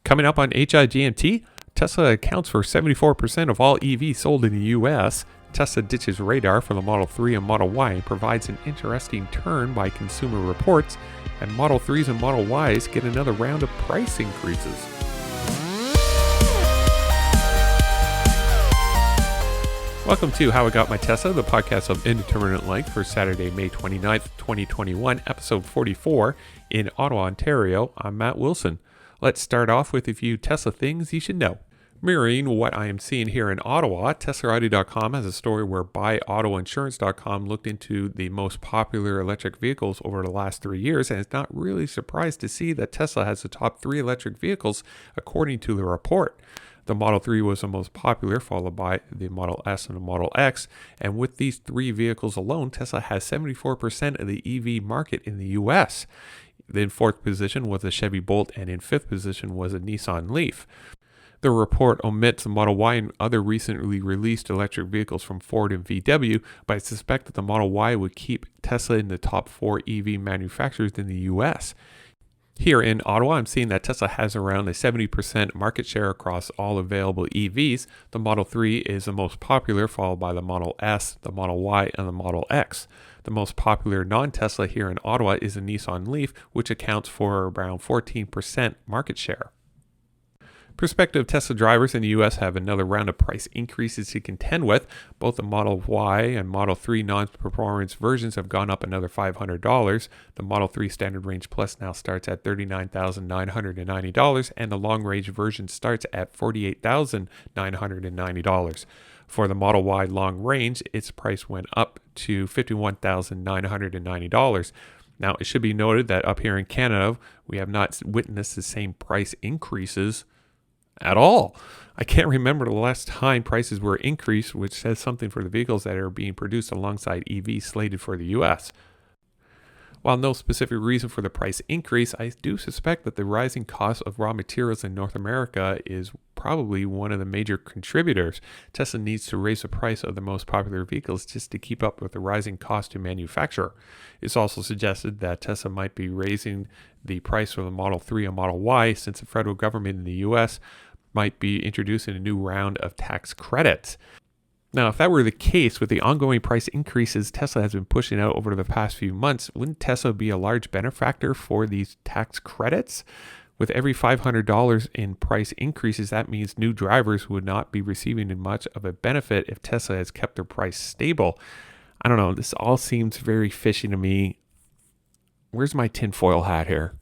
Coming up on HowIGMT, Tesla accounts for 74% of all EVs sold in the US. Tesla ditches radar for the Model 3 and Model Y and provides an interesting turn by Consumer Reports, and Model 3s and Model Ys get another round of price increases. Welcome to How I Got My Tesla, the podcast of indeterminate length for Saturday, May 29th, 2021, episode 44 in Ottawa, Ontario. I'm Matt Wilson. Let's start off with a few Tesla things you should know. Mirroring what I am seeing here in Ottawa, TSLA.com has a story where buyautoinsurance.com looked into the most popular electric vehicles over the last 3 years and is not really surprised to see that Tesla has the top 3 electric vehicles according to the report. The Model 3 was the most popular, followed by the Model S and the Model X. And with these 3 vehicles alone, Tesla has 74% of the EV market in the US. In 4th position was the Chevy Bolt, and in 5th position was a Nissan Leaf. The report omits the Model Y and other recently released electric vehicles from Ford and VW, but I suspect that the Model Y would keep Tesla in the top 4 EV manufacturers in the US. Here in Ottawa, I'm seeing that Tesla has around a 70% market share across all available EVs. The Model 3 is the most popular, followed by the Model S, the Model Y, and the Model X. The most popular non-Tesla here in Ottawa is the Nissan Leaf, which accounts for around 14% market share. Prospective Tesla drivers in the U.S. have another round of price increases to contend with. Both the Model Y and Model 3 non-performance versions have gone up another $500. The Model 3 Standard Range Plus now starts at $39,990, and the long range version starts at $48,990. For the Model Y long range, its price went up to $51,990. Now, it should be noted that up here in Canada, we have not witnessed the same price increases at all. I can't remember the last time prices were increased, which says something for the vehicles that are being produced alongside EVs slated for the US. While no specific reason for the price increase, I do suspect that the rising cost of raw materials in North America is probably one of the major contributors. Tesla needs to raise the price of the most popular vehicles just to keep up with the rising cost to manufacture. It's also suggested that Tesla might be raising the price for the Model 3 and Model Y since the federal government in the US might be introducing a new round of tax credits. Now, if that were the case with the ongoing price increases Tesla has been pushing out over the past few months, wouldn't Tesla be a large benefactor for these tax credits? With every $500 in price increases, that means new drivers would not be receiving much of a benefit if Tesla has kept their price stable. I don't know, this all seems very fishy to me. Where's my tinfoil hat here?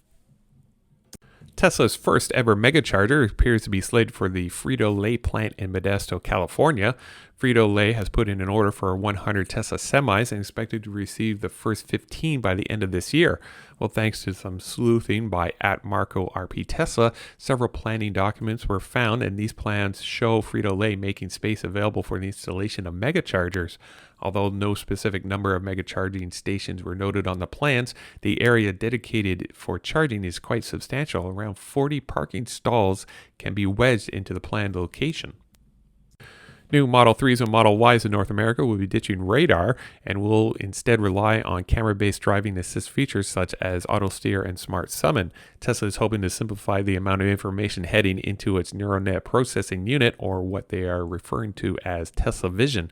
Tesla's first ever Megacharger appears to be slated for the Frito-Lay plant in Modesto, California. Frito-Lay has put in an order for 100 Tesla semis and expected to receive the first 15 by the end of this year. Well, thanks to some sleuthing by @MarcoRPTesla, several planning documents were found, and these plans show Frito-Lay making space available for the installation of Megachargers. Although no specific number of Megacharging stations were noted on the plans, the area dedicated for charging is quite substantial. Around 40 parking stalls can be wedged into the planned location. New Model 3s and Model Ys in North America will be ditching radar and will instead rely on camera-based driving assist features such as auto steer and smart summon. Tesla is hoping to simplify the amount of information heading into its neural net processing unit, or what they are referring to as Tesla Vision.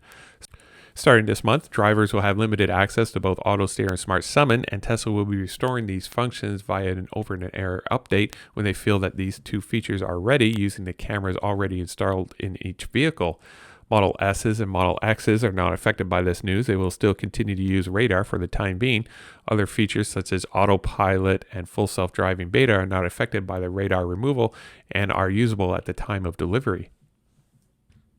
Starting this month, drivers will have limited access to both auto steer and smart summon, and Tesla will be restoring these functions via an over-the-air update when they feel that these 2 features are ready using the cameras already installed in each vehicle. Model S's and Model X's are not affected by this news. They will still continue to use radar for the time being. Other features such as autopilot and full self-driving beta are not affected by the radar removal and are usable at the time of delivery.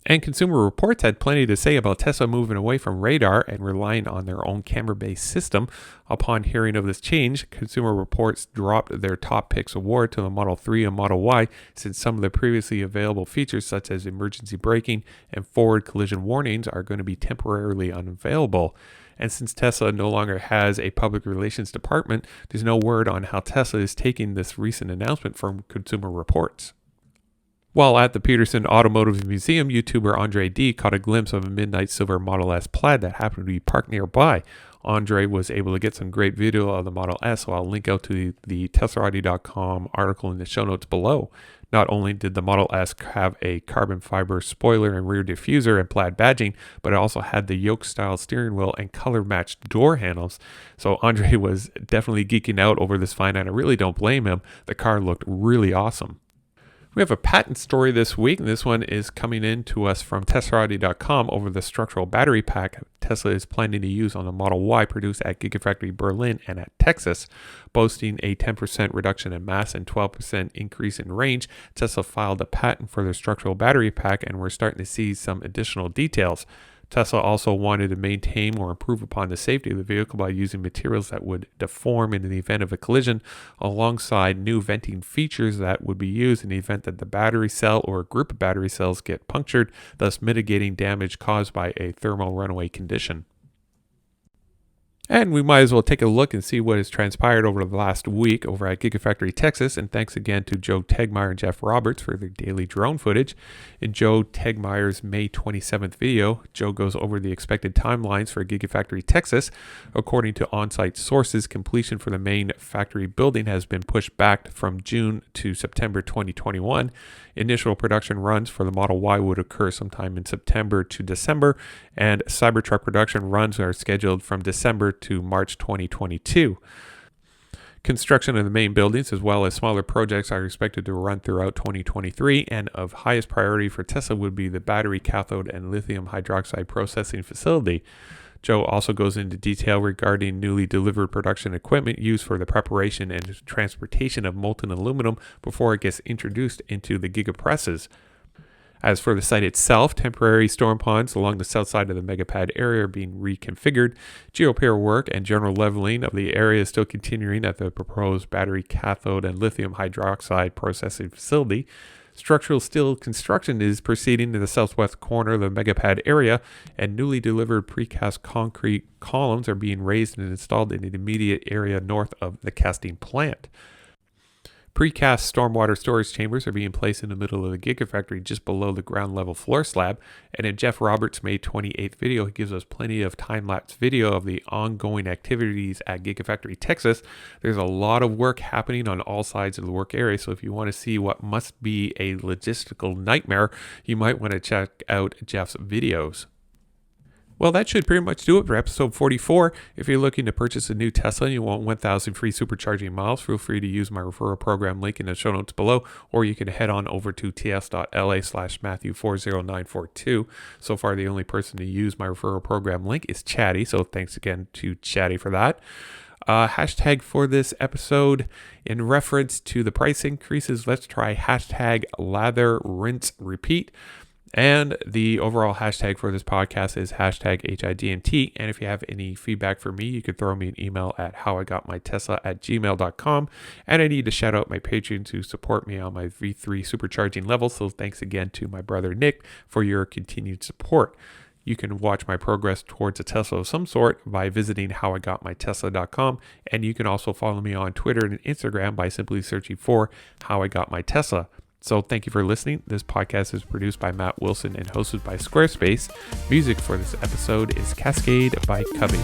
And Consumer Reports had plenty to say about Tesla moving away from radar and relying on their own camera-based system. Upon hearing of this change, Consumer Reports dropped their Top Picks award to the Model 3 and Model Y, since some of the previously available features such as emergency braking and forward collision warnings are going to be temporarily unavailable. And since Tesla no longer has a public relations department, there's no word on how Tesla is taking this recent announcement from Consumer Reports. While at the Peterson Automotive Museum, YouTuber Andre D caught a glimpse of a midnight silver Model S Plaid that happened to be parked nearby. Andre was able to get some great video of the Model S, so I'll link out to the TSLA.com article in the show notes below. Not only did the Model S have a carbon fiber spoiler and rear diffuser and plaid badging, but it also had the yoke-style steering wheel and color-matched door handles. So Andre was definitely geeking out over this find, and I really don't blame him. The car looked really awesome. We have a patent story this week, and this one is coming in to us from Teslarati.com over the structural battery pack Tesla is planning to use on the Model Y produced at Gigafactory Berlin and at Texas. Boasting a 10% reduction in mass and 12% increase in range, Tesla filed a patent for their structural battery pack, and we're starting to see some additional details. Tesla also wanted to maintain or improve upon the safety of the vehicle by using materials that would deform in the event of a collision, alongside new venting features that would be used in the event that the battery cell or a group of battery cells get punctured, thus mitigating damage caused by a thermal runaway condition. And we might as well take a look and see what has transpired over the last week over at Gigafactory Texas. And thanks again to Joe Tegmeyer and Jeff Roberts for their daily drone footage. In Joe Tegmeyer's May 27th video, Joe goes over the expected timelines for Gigafactory Texas. According to on-site sources, completion for the main factory building has been pushed back from June to September 2021. Initial production runs for the Model Y would occur sometime in September to December, and Cybertruck production runs are scheduled from December to March 2022. Construction of the main buildings as well as smaller projects are expected to run throughout 2023, and of highest priority for Tesla would be the battery cathode and lithium hydroxide processing facility. Joe also goes into detail regarding newly delivered production equipment used for the preparation and transportation of molten aluminum before it gets introduced into the gigapresses. As for the site itself, temporary storm ponds along the south side of the megapad area are being reconfigured. Geopier work and general leveling of the area is still continuing at the proposed battery cathode and lithium hydroxide processing facility. Structural steel construction is proceeding in the southwest corner of the megapad area, and newly delivered precast concrete columns are being raised and installed in the immediate area north of the casting plant. Precast stormwater storage chambers are being placed in the middle of the Gigafactory just below the ground level floor slab, and in Jeff Roberts' May 28th video, he gives us plenty of time-lapse video of the ongoing activities at Gigafactory Texas. There's a lot of work happening on all sides of the work area, so if you want to see what must be a logistical nightmare, you might want to check out Jeff's videos. Well, that should pretty much do it for episode 44. If you're looking to purchase a new Tesla and you want 1,000 free supercharging miles, feel free to use my referral program link in the show notes below, or you can head on over to ts.la/Matthew40942. So far, the only person to use my referral program link is Chatty, so thanks again to Chatty for that. Hashtag for this episode in reference to the price increases, let's try hashtag lather, rinse, repeat. And the overall hashtag for this podcast is hashtag HIGMT. And if you have any feedback for me, you could throw me an email at HowIGotMyTesla@gmail.com. And I need to shout out my patrons who support me on my V3 supercharging level. So thanks again to my brother Nick for your continued support. You can watch my progress towards a Tesla of some sort by visiting HowIGotMyTesla.com. And you can also follow me on Twitter and Instagram by simply searching for HowIGotMyTesla. So thank you for listening. This podcast is produced by Matt Wilson and hosted by Squarespace. Music for this episode is Cascade by Cubby.